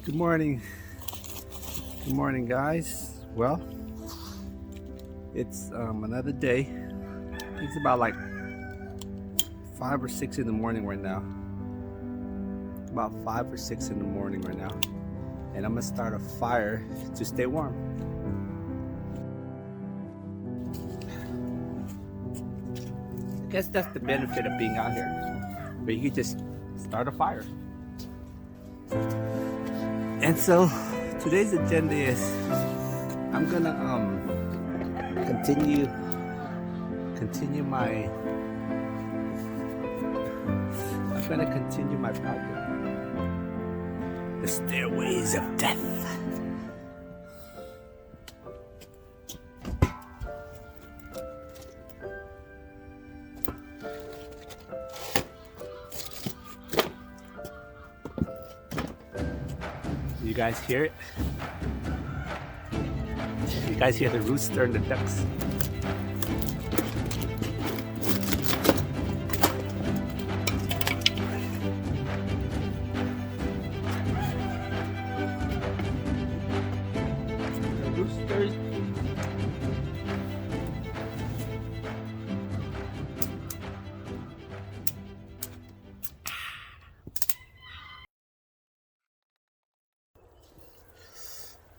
Good morning. Good morning, guys. Well, it's another day. It's about like 5 or 6 in the morning right now. About 5 or 6 in the morning right now. And I'm gonna start a fire to stay warm. I guess that's the benefit of being out here. But you can just start a fire. And so today's agenda is I'm gonna continue my project, The Stairways of Death. You guys hear it? You guys hear the rooster and the ducks? The roosters.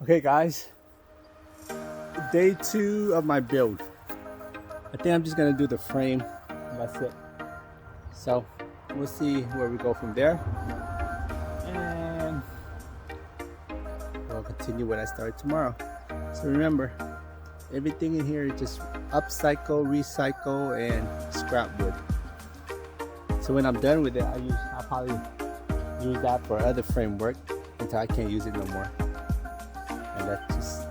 Okay, guys. Day 2 of my build. I think I'm just gonna do the frame. That's it. So we'll see where we go from there, and we'll continue what I started tomorrow. So remember, everything in here is just upcycle, recycle, and scrap wood. So when I'm done with it, I'll probably use that for other framework until I can't use it no more. And that's just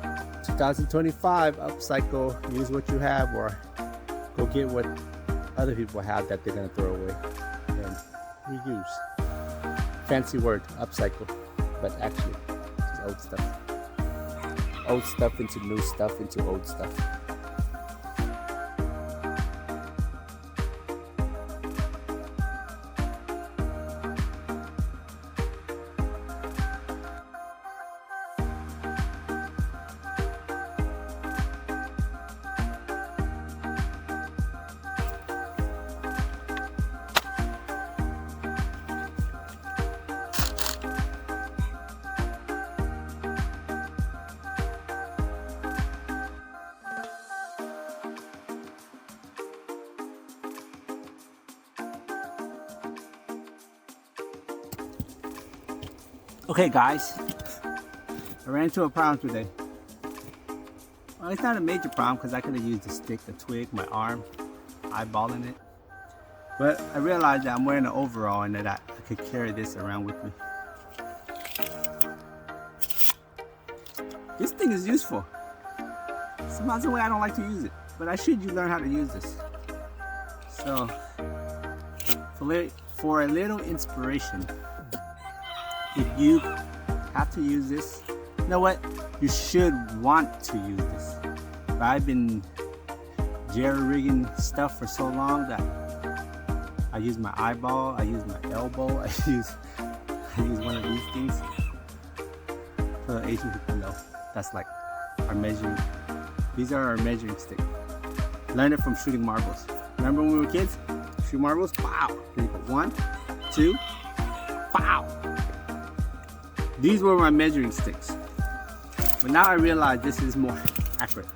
2025, upcycle, use what you have, or go get what other people have that they're gonna throw away and reuse. Fancy word, upcycle, but actually it's old stuff. Old stuff into new stuff into old stuff. Okay, guys, I ran into a problem today. Well, it's not a major problem because I could have used a stick, a twig, my arm, eyeballing it. But I realized that I'm wearing an overall and that I could carry this around with me. This thing is useful. Sometimes the way I don't like to use it, but I should learn how to use this. So, for a little inspiration, if you have to use this, you know what? You should want to use this. But I've been jerry-rigging stuff for so long that I use my eyeball, I use my elbow, I use one of these things. For the Asian people know, that's like our measuring. These are our measuring stick. Learned it from shooting marbles. Remember when we were kids? Shoot marbles, pow! Then you go 1, 2, pow! These were my measuring sticks. But now I realize this is more accurate.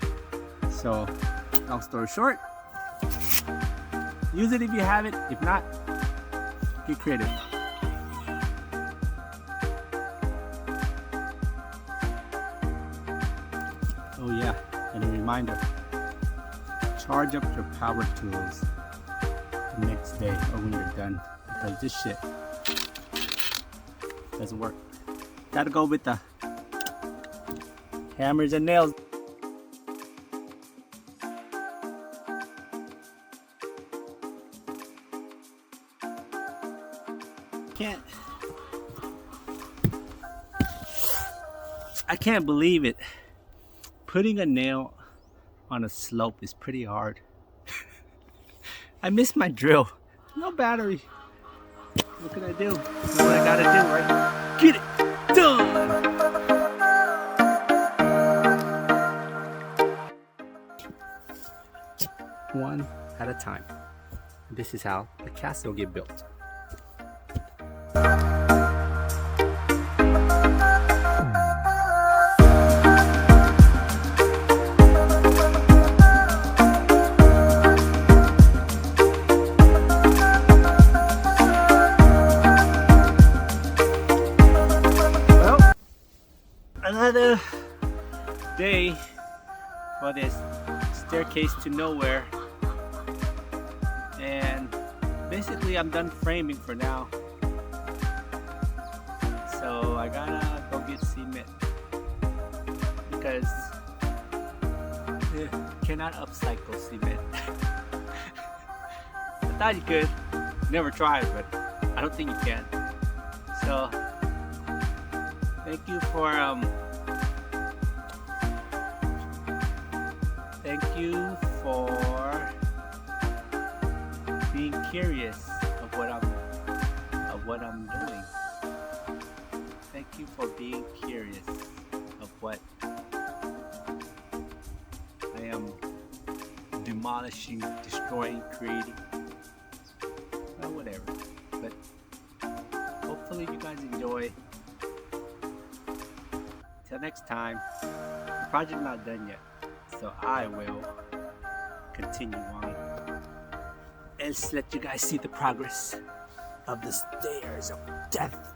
So, long story short, use it if you have it. If not, get creative. Oh yeah, and a reminder, charge up your power tools the next day or when you're done, because this shit doesn't work. Gotta go with the hammers and nails. I can't believe it. Putting a nail on a slope is pretty hard. I missed my drill. No battery. What can I do? That's what I gotta do, right? Get it done! this is how the castle get built. Well, another day for this staircase to nowhere, and basically I'm done framing for now, so I gotta go get cement because cannot upcycle cement. I thought you could, never tried, but I don't think you can. So thank you for being curious of what I'm doing. Thank you for being curious of what I am demolishing, destroying, creating. Well, whatever. But hopefully you guys enjoy. Till next time. The project's not done yet, so I will continue on and let you guys see the progress of the stairs of death.